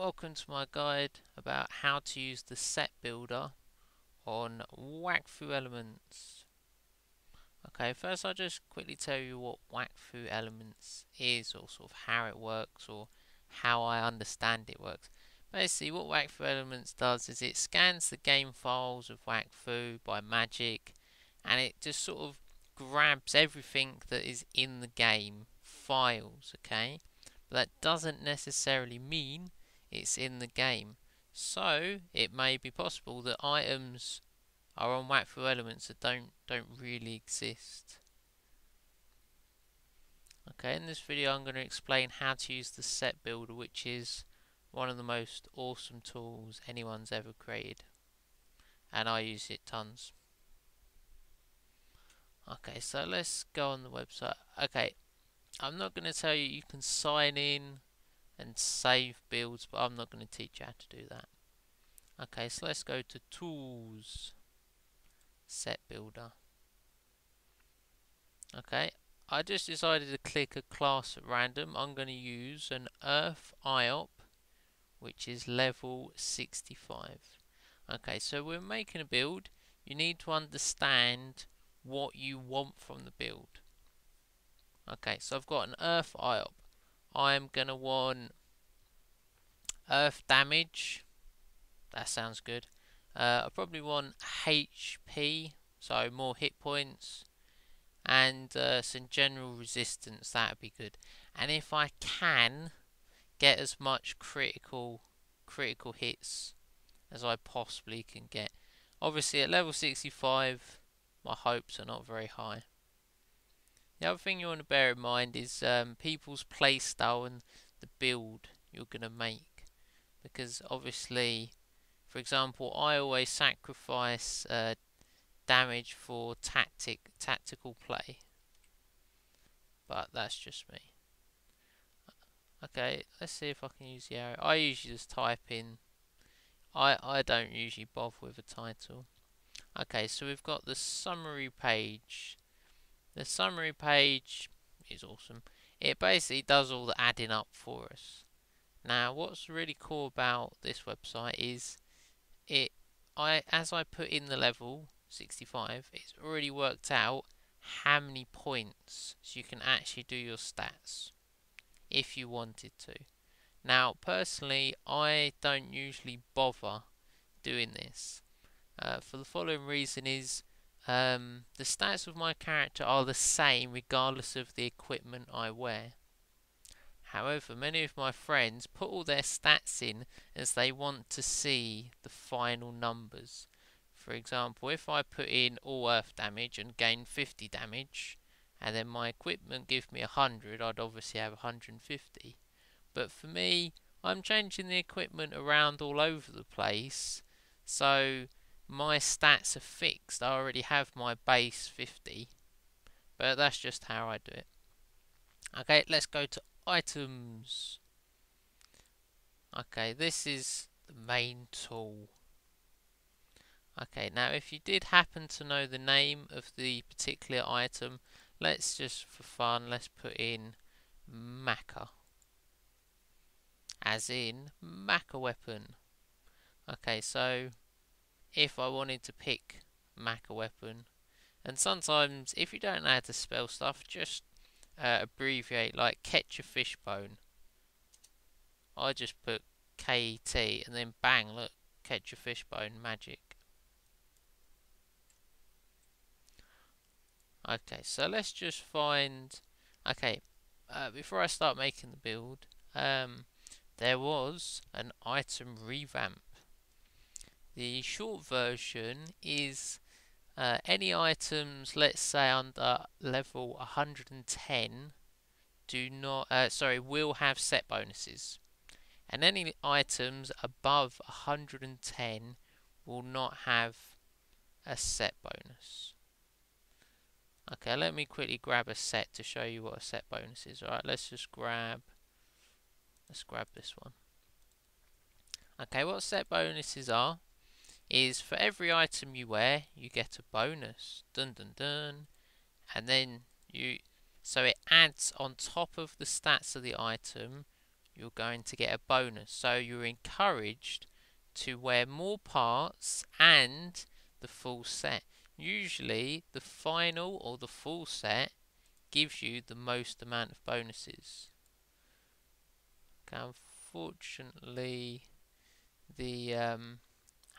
welcome to my guide about how to use the set builder on Wakfu Elements. Okay, first I'll just quickly tell you what Wakfu Elements is, or sort of how it works, or how I understand it works. Basically what Wakfu Elements does is it scans the game files of Wakfu by magic, and it just sort of grabs everything that is in the game files, okay? But that doesn't necessarily mean it's in the game. So it may be possible that items are on Wakfu Elements that don't really exist. Okay, in this video I'm going to explain how to use the set builder, which is one of the most awesome tools anyone's ever created, and I use it tons. Okay, so let's go on the website. Okay, I'm not going to tell you can sign in and save builds, but I'm not going to teach you how to do that. Okay, so let's go to Tools, Set Builder. Okay, I just decided to click a class at random. I'm going to use an Earth IOP, which is level 65. Okay, so we're making a build. You need to understand what you want from the build. Okay, so I've got an Earth IOP. I'm going to want Earth damage. That sounds good. I probably want HP, so more hit points, and some general resistance. That would be good. And if I can get as much critical hits as I possibly can get. Obviously at level 65 my hopes are not very high. The other thing you want to bear in mind is people's playstyle and the build you're going to make, because obviously, for example, I always sacrifice damage for tactical play, but that's just me. Okay, let's see if I can use the arrow. I usually just type in. I don't usually bother with a title. Okay, so we've got the summary page. The summary page is awesome. It basically does all the adding up for us. Now, what's really cool about this website is as I put in the level 65, it's already worked out how many points, so you can actually do your stats if you wanted to. Now, personally, I don't usually bother doing this. For the following reason is the stats of my character are the same regardless of the equipment I wear. However, many of my friends put all their stats in as they want to see the final numbers. For example, if I put in all earth damage and gain 50 damage, and then my equipment give me 100, I'd obviously have 150. But for me, I'm changing the equipment around all over the place, so my stats are fixed. I already have my base 50, but that's just how I do it. Okay, let's go to items. Okay, this is the main tool. Okay, now if you did happen to know the name of the particular item, let's just, for fun, let's put in Maca. As in, Maca weapon. Okay, so if I wanted to pick Maca weapon, and sometimes if you don't know how to spell stuff, just abbreviate, like catch a fish bone. I just put KT and then bang, look, catch a fish bone magic. Okay, so let's just find. Okay, before I start making the build, there was an item revamp. The short version is any items, let's say under level 110, will have set bonuses, and any items above 110 will not have a set bonus. Okay, let me quickly grab a set to show you what a set bonus is. Alright, let's grab this one. Okay, what set bonuses are is for every item you wear, you get a bonus. Dun dun dun. And then so it adds on top of the stats of the item you're going to get a bonus. So you're encouraged to wear more parts and the full set. Usually the final or the full set gives you the most amount of bonuses. Okay, unfortunately the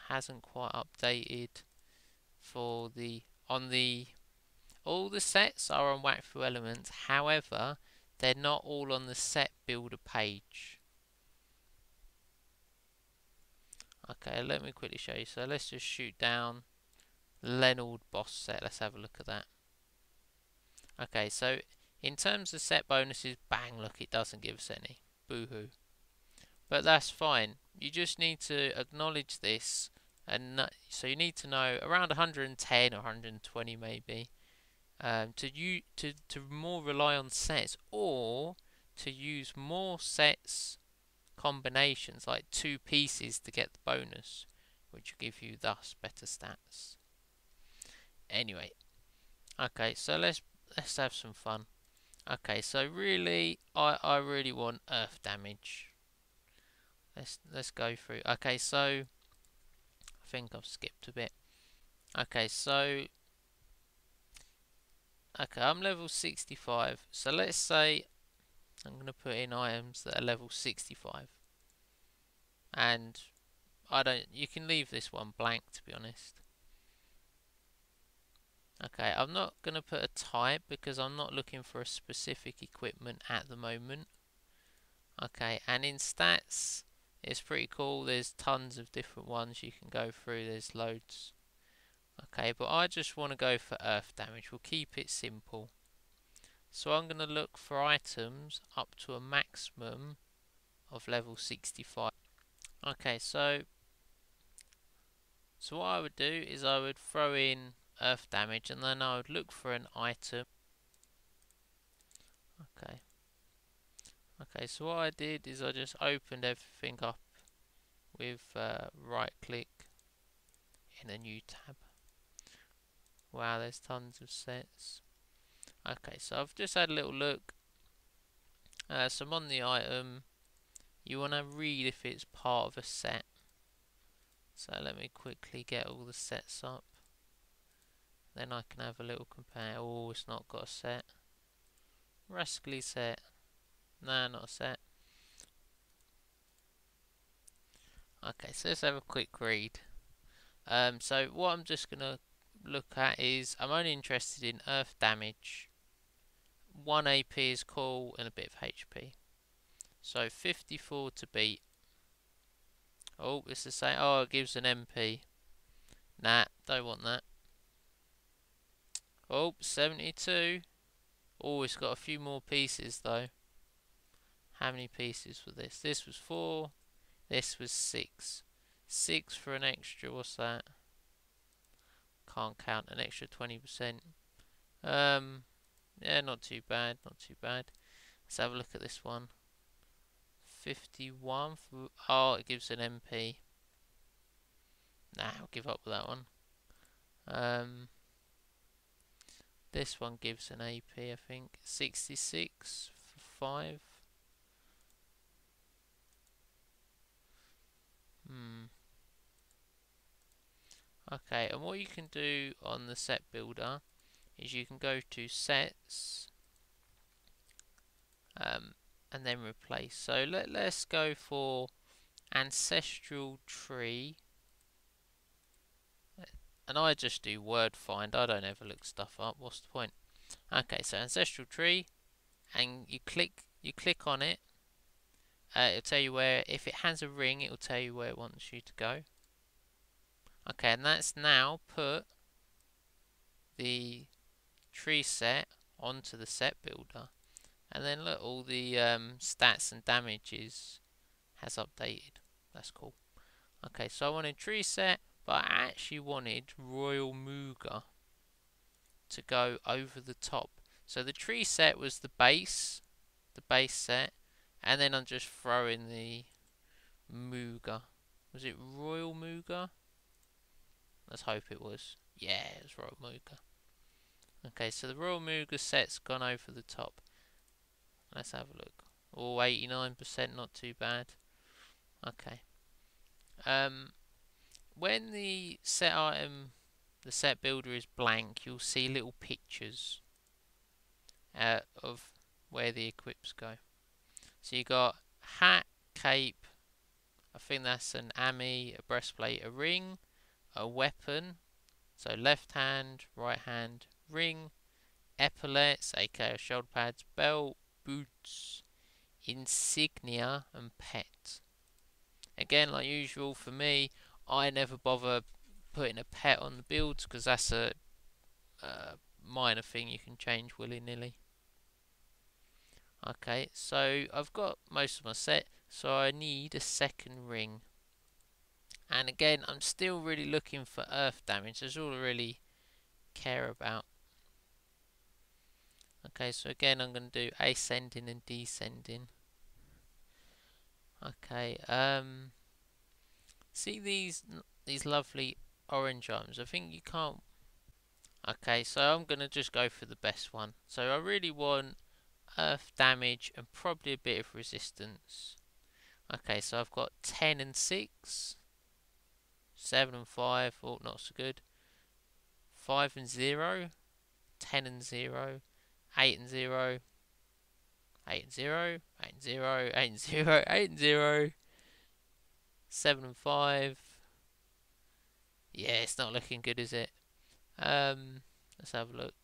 hasn't quite updated for the all the sets are on Wakfu Elements, however they're not all on the set builder page. Okay, let me quickly show you. So let's just shoot down Leonard boss set. Let's have a look at that. Okay, so in terms of set bonuses, bang, look, it doesn't give us any. Boo-hoo. But that's fine. You just need to acknowledge this, and so you need to know around 110 or 120 maybe to more rely on sets, or to use more sets combinations like 2 pieces to get the bonus, which will give you thus better stats. Anyway, okay, so let's have some fun. Okay, so really I really want earth damage. Let's go through. Okay, so I think I've skipped a bit. Okay, so I'm level 65. So let's say I'm going to put in items that are level 65. And you can leave this one blank, to be honest. Okay, I'm not going to put a type because I'm not looking for a specific equipment at the moment. Okay, and in stats, it's pretty cool. There's tons of different ones you can go through. There's loads. Okay, but I just want to go for earth damage. We'll keep it simple. So I'm going to look for items up to a maximum of level 65. Okay, so what I would do is I would throw in earth damage, and then I would look for an item. Okay, so what I did is I just opened everything up with right click in a new tab. Wow, there's tons of sets. Okay, so I've just had a little look. So I'm on the item. You want to read if it's part of a set. So let me quickly get all the sets up. Then I can have a little compare. Oh, it's not got a set. Rascally set. Nah, not a set. Okay, so let's have a quick read. So what I'm just going to look at is I'm only interested in earth damage. 1 AP is cool and a bit of HP. So 54 to beat. Oh, it's the same. Oh, it gives an MP. Nah, don't want that. Oh, 72. Oh, it's got a few more pieces though. How many pieces was this? This was 4. This was 6. 6 for an extra, what's that? Can't count, an extra 20%. Yeah, not too bad, not too bad. Let's have a look at this one. 51 for, oh, it gives an MP. Nah, I'll give up with that one. This one gives an AP, I think. 66 for 5. Okay, and what you can do on the set builder is you can go to sets and then replace. So let's go for ancestral tree, and I just do word find. I don't ever look stuff up. What's the point? Okay, so ancestral tree, and you click on it. It'll tell you where. If it has a ring, it will tell you where it wants you to go. Okay, and that's now put the tree set onto the set builder. And then look, all the stats and damages has updated. That's cool. Okay, so I wanted tree set, but I actually wanted Royal Mooga to go over the top. So the tree set was the base set, and then I'm just throwing the Mooga. Was it Royal Mooga? Let's hope it was. Yeah, it was Royal Mooga. Okay, so the Royal Mooga set's gone over the top. Let's have a look. Or 89%, not too bad. Okay. When the set item, the set builder is blank, you'll see little pictures of where the equips go. So you got hat, cape, I think that's an ami, a breastplate, a ring, a weapon, so left hand, right hand, ring, epaulets, aka shoulder pads, belt, boots, insignia, and pet. Again, like usual for me, I never bother putting a pet on the builds because that's a minor thing you can change willy-nilly. Okay, so I've got most of my set, so I need a second ring. And again, I'm still really looking for earth damage. That's all I really care about. Okay, so again, I'm going to do ascending and descending. Okay, see these lovely orange items? I think you can't. Okay, so I'm going to just go for the best one. So I really want earth damage and probably a bit of resistance. Okay, so I've got 10 and 6, 7 and 5, oh, not so good. 5 and 0, 10 and 0, 8 and 0, 8 and 0, 8 and 0, 8 and 0, 8 and 0, 7 and 5. Yeah, it's not looking good, is it? Let's have a look.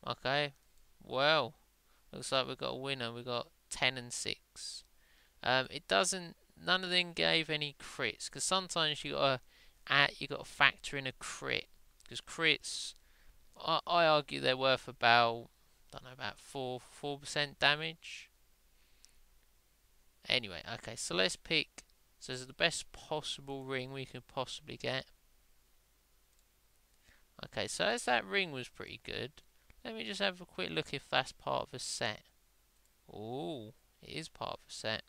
Okay, well, looks like we've got a winner. We've got 10 and 6. It doesn't. None of them gave any crits because sometimes you gotta factor in a crit because crits. I argue they're worth about, I don't know, about 4% damage. Anyway, okay, so let's pick. So this is the best possible ring we could possibly get. Okay, so as that ring was pretty good, let me just have a quick look if that's part of a set. Oh, it is part of a set.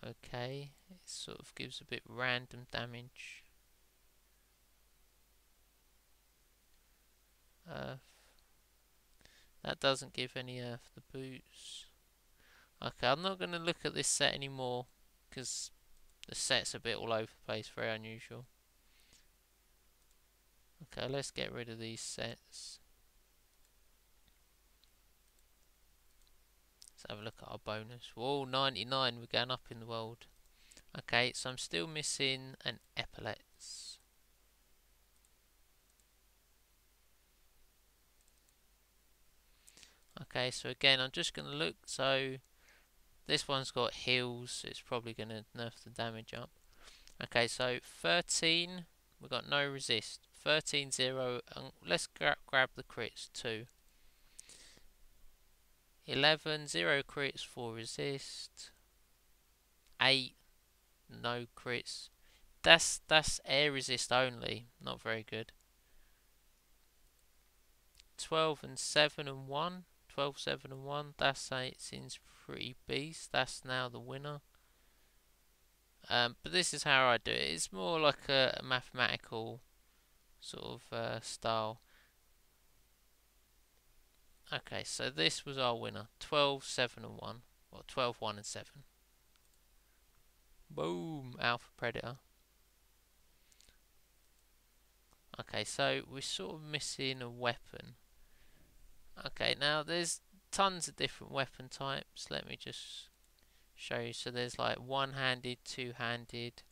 Okay, it sort of gives a bit random damage. Earth. That doesn't give any earth. The boots. Okay, I'm not going to look at this set anymore because the set's a bit all over the place, very unusual. Okay, let's get rid of these sets. Let's have a look at our bonus. Whoa, 99, we're going up in the world. Okay, so I'm still missing an epaulets. Okay, so again, I'm just going to look. So this one's got heals, so it's probably going to nerf the damage up. Okay, so 13, we've got no resist. 13, 0, and let's grab the crits, 2. 11, 0 crits, 4 resist. 8, no crits. That's air resist only, not very good. 12 and 7 and 1. 12, 7 and 1. That's it seems pretty beast. That's now the winner. But this is how I do it. It's more like a mathematical sort of style. Okay, so this was our winner. 12, 7 and 1. Or 12, 1 and 7. Boom! Alpha Predator. Okay, so we're sort of missing a weapon. Okay, now there's tons of different weapon types. Let me just show you. So there's like one-handed, two-handed.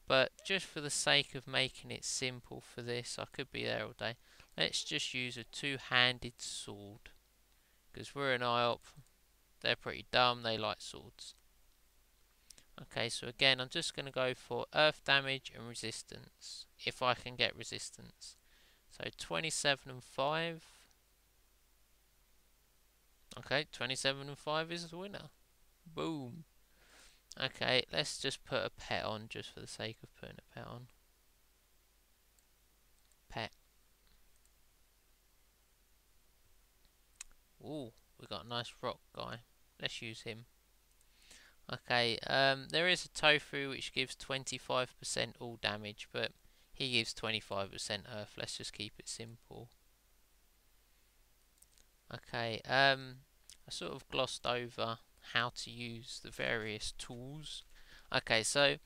But just for the sake of making it simple for this, I could be there all day. Let's just use a two-handed sword. Because we're an IOP. They're pretty dumb. They like swords. Okay, so again, I'm just going to go for earth damage and resistance. If I can get resistance. So 27 and 5. Okay, 27 and 5 is the winner. Boom. Okay, let's just put a pet on just for the sake of putting a pet on. Pet. Ooh, we got a nice rock guy. Let's use him. Okay, there is a tofu which gives 25% all damage, but he gives 25% earth. Let's just keep it simple. Okay, I sort of glossed over how to use the various tools. Okay, so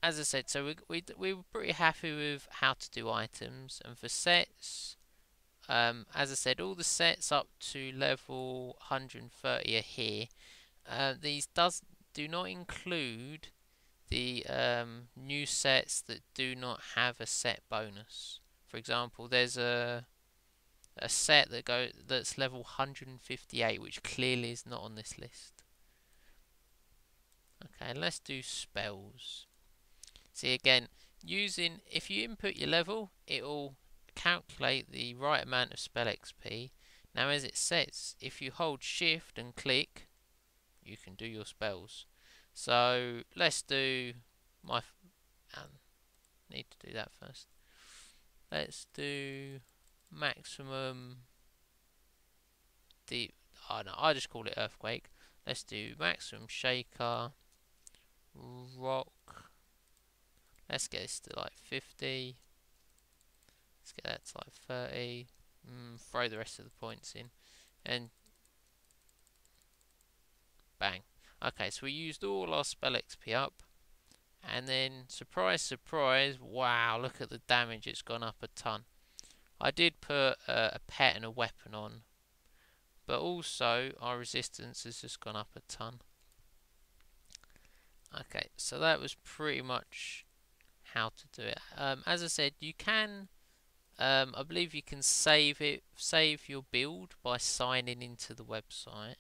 as I said, so we were pretty happy with how to do items, and for sets, as I said, all the sets up to level 130 are here. These do not include the new sets that do not have a set bonus. For example, there's a set that's level 158, which clearly is not on this list. Okay, let's do spells. See again, if you input your level, it'll calculate the right amount of spell XP. Now, as it says, if you hold shift and click, you can do your spells. So let's do my. Need to do that first. Let's do maximum deep. Oh no, I just call it earthquake. Let's do maximum shaker rock. Let's get this to like 50. Let's get that to like 30. Throw the rest of the points in, and bang. Okay, so we used all our spell XP up, and then surprise, surprise! Wow, look at the damage; it's gone up a ton. I did put a pet and a weapon on, but also our resistance has just gone up a ton. Okay, so that was pretty much how to do it. As I said, you can, I believe you can save your build by signing into the website.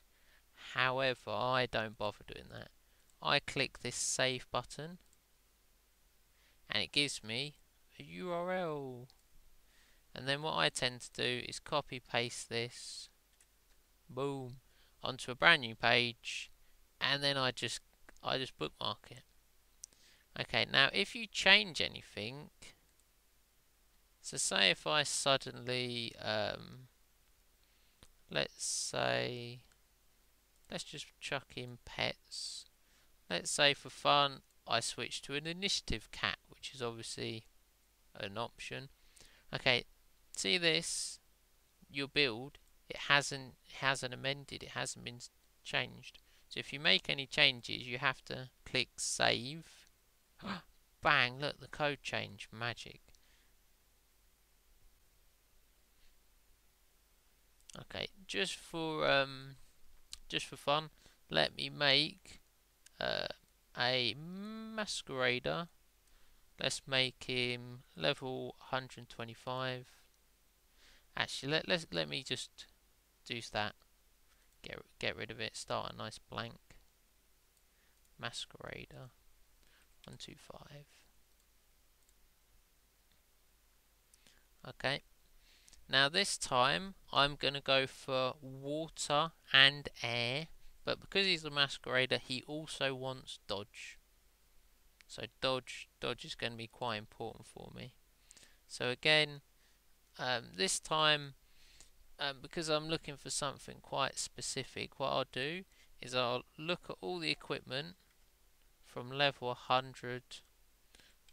However, I don't bother doing that. I click this save button, and it gives me a URL. And then what I tend to do is copy paste this, boom, onto a brand new page, and then I just bookmark it. Okay, now if you change anything, so say if I suddenly, let's just chuck in pets. Let's say for fun, I switch to an initiative cat, which is obviously an option. Okay, see this, your build, it hasn't amended, it hasn't been changed. So if you make any changes, you have to click save. Bang, look, the code changed, magic. Okay, just for fun, let me make a Masquerader. Let's make him level 125. Actually, let me just do that. Get rid of it. Start a nice blank. Masquerader 125. Okay. Now this time I'm gonna go for water and air, but because he's a Masquerader, he also wants dodge. So dodge is going to be quite important for me. So again, this time, because I'm looking for something quite specific, what I'll do is I'll look at all the equipment from level 100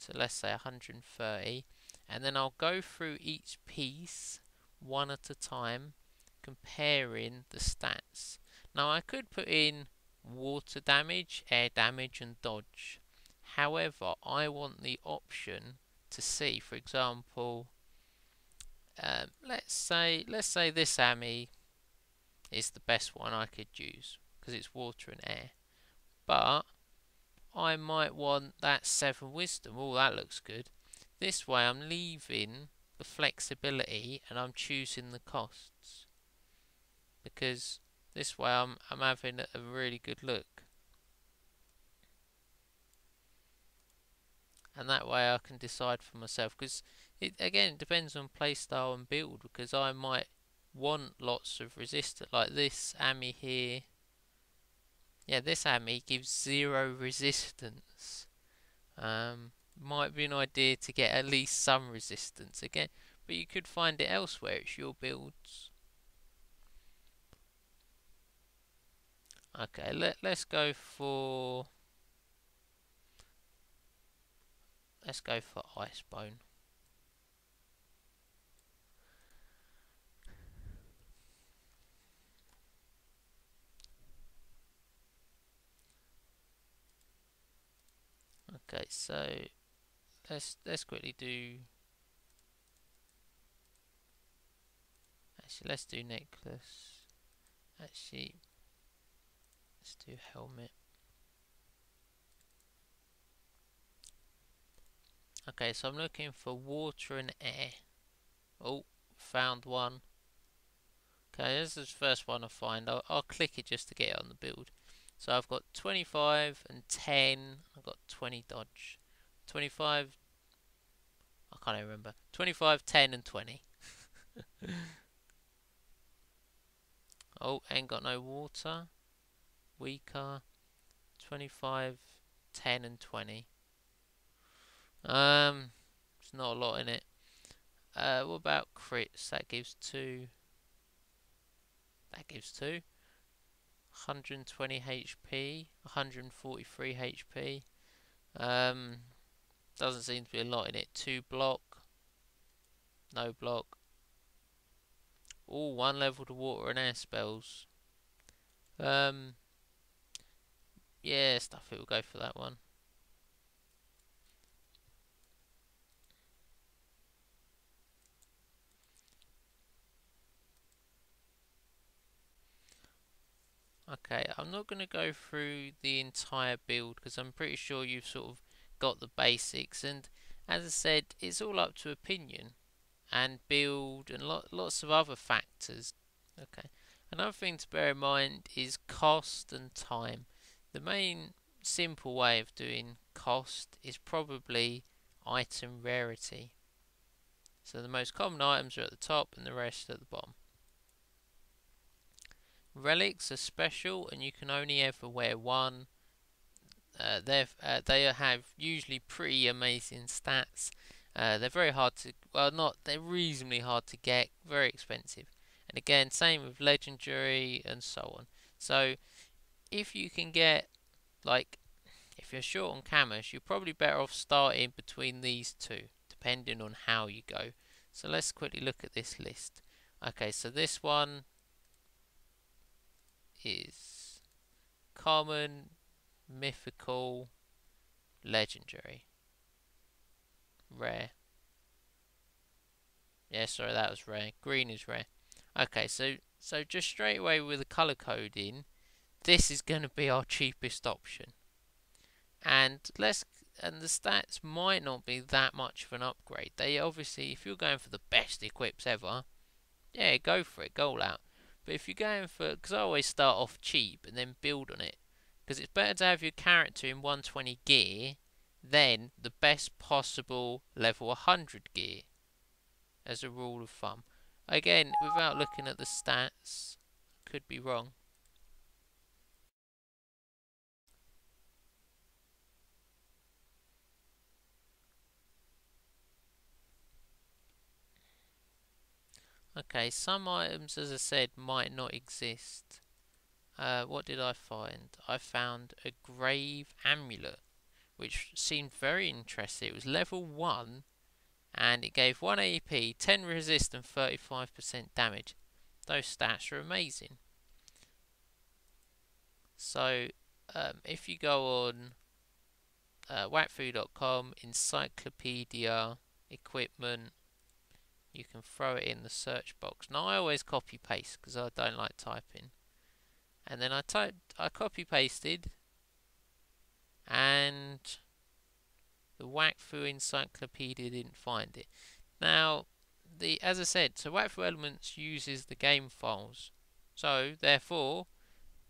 to, let's say, 130, and then I'll go through each piece one at a time, comparing the stats. Now I could put in water damage, air damage and dodge. However, I want the option to see, for example, let's say this AMI is the best one I could use because it's water and air. But I might want that 7 wisdom. Oh, that looks good. This way I'm leaving the flexibility and I'm choosing the costs, because this way I'm having a really good look. And that way I can decide for myself, because it again depends on playstyle and build, because I might want lots of resistance, like this AMI here. Yeah, this AMI gives 0 resistance. Might be an idea to get at least some resistance again, but you could find it elsewhere. It's your builds. Okay, let's go for Icebone. Okay, so let's quickly do. Actually, let's do necklace. Actually, let's do helmet. Okay, so I'm looking for water and air. Oh, found one. Okay, this is the first one I find. I'll click it just to get it on the build. So I've got 25 and 10. I've got 20 dodge. 25. I can't even remember. 25, 10, and 20. Oh, ain't got no water. Weaker. 25, 10, and 20. There's not a lot in it. What about crits? That gives 2. That gives 2. 120 HP. 143 HP. Doesn't seem to be a lot in it. 2 block. No block. All 1 level to water and air spells. Yeah, stuff it will go for that one. Okay, I'm not going to go through the entire build because I'm pretty sure you've sort of got the basics, and as I said, it's all up to opinion and build and lots of other factors. Okay, another thing to bear in mind is cost and time. The main simple way of doing cost is probably item rarity. So the most common items are at the top and the rest at the bottom. Relics are special and you can only ever wear one. They have usually pretty amazing stats. They're very hard to, well, not, they're reasonably hard to get, very expensive. And again, same with legendary and so on. So if you can get, like, if you're short on camas, you're probably better off starting between these two, depending on how you go. So let's quickly look at this list. Okay, so this one is common, mythical, legendary, rare. Yeah, sorry, that was rare. Green is rare. Okay, so just straight away with the color coding, this is going to be our cheapest option. And the stats might not be that much of an upgrade. They obviously, if you're going for the best equips ever, yeah, go for it, go all out. But if you're going for, because I always start off cheap and then build on it, because it's better to have your character in 120 gear than the best possible level 100 gear, as a rule of thumb. Again, without looking at the stats, could be wrong. Okay, some items, as I said, might not exist. What did I find? I found a grave amulet, which seemed very interesting. It was level 1, and it gave 1 AP, 10 resist, and 35% damage. Those stats are amazing. So, if you go on wakfu.com, encyclopedia, equipment, you can throw it in the search box. Now, I always copy paste because I don't like typing. And then I copy pasted, and the Wakfu encyclopedia didn't find it. Now, as I said, so Wakfu Elements uses the game files. So, therefore,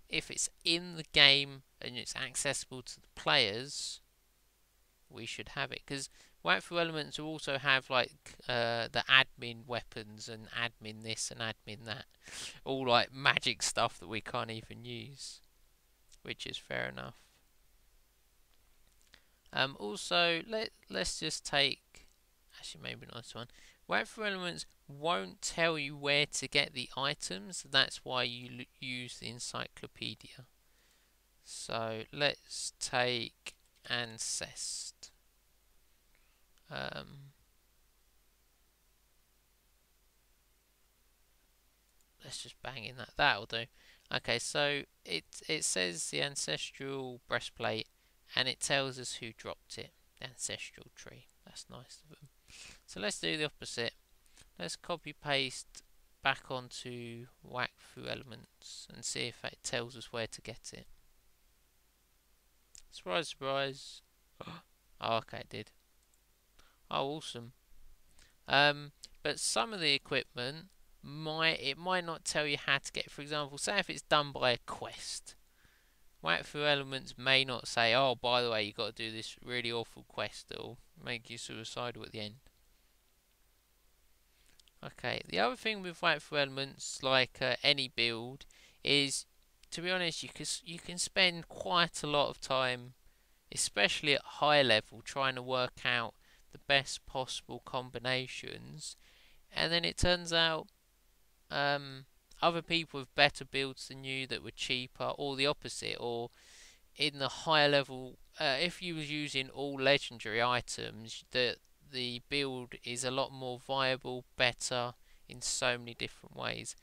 if it's in the game and it's accessible to the players, we should have it. Because Wakfu Elements will also have like the admin weapons and admin this and admin that. All like magic stuff that we can't even use. Which is fair enough. Also, let's just take, actually maybe not this one. Wakfu Elements won't tell you where to get the items. That's why you use the encyclopedia. So let's take Ancest. Let's just bang in that. That'll do. Okay, so it says the ancestral breastplate and it tells us who dropped it. The ancestral tree. That's nice of them. So let's do the opposite. Let's copy paste back onto Wakfu Elements and see if it tells us where to get it. Surprise, surprise. Oh, okay, it did. Oh, awesome. But some of the equipment might not tell you how to get it. For example, say if it's done by a quest. Wakfu Elements may not say, oh, by the way, you got to do this really awful quest that'll make you suicidal at the end. Okay, the other thing with Wakfu Elements, like any build, is, to be honest, you can spend quite a lot of time, especially at high level, trying to work out the best possible combinations, and then it turns out other people with better builds than you that were cheaper, or the opposite, or in the higher level, if you was using all legendary items, the build is a lot more viable, better in so many different ways.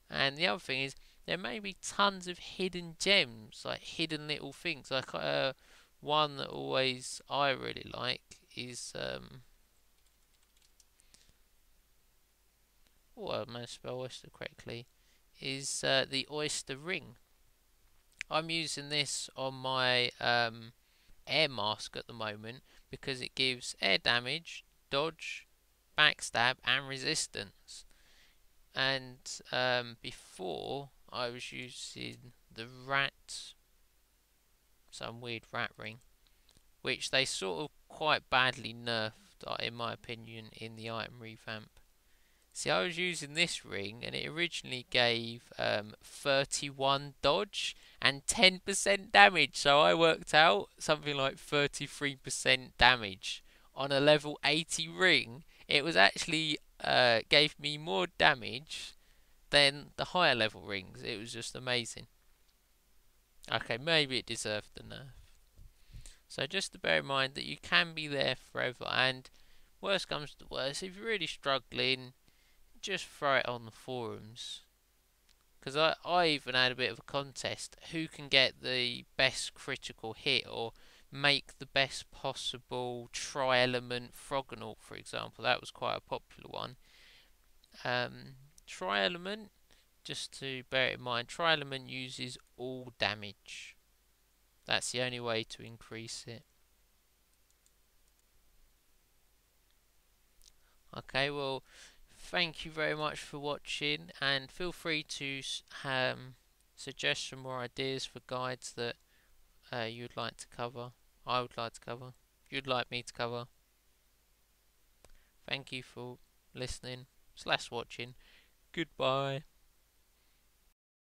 And the other thing is, there may be tons of hidden gems, like hidden little things. Like one that always I really like is oh, I managed to spell oyster correctly. Is the oyster ring. I'm using this on my air mask at the moment because it gives air damage, dodge, backstab, and resistance. And before I was using the rat, some weird rat ring, which they sort of quite badly nerfed, in my opinion, in the item revamp. See, I was using this ring, and it originally gave 31 dodge and 10% damage. So I worked out something like 33% damage on a level 80 ring. It was actually gave me more damage than the higher level rings. It was just amazing. Okay, maybe it deserved the nerf. So just to bear in mind that you can be there forever, and worst comes to worst, if you're really struggling, just throw it on the forums. Because I even had a bit of a contest. Who can get the best critical hit or make the best possible tri-element Froganaut, for example. That was quite a popular one. Tri-element, just to bear it in mind, tri-element uses all damage. That's the only way to increase it. Okay, well, thank you very much for watching, and feel free to suggest some more ideas for guides that you'd like to cover, I would like to cover, you'd like me to cover. Thank you for listening / watching. Goodbye.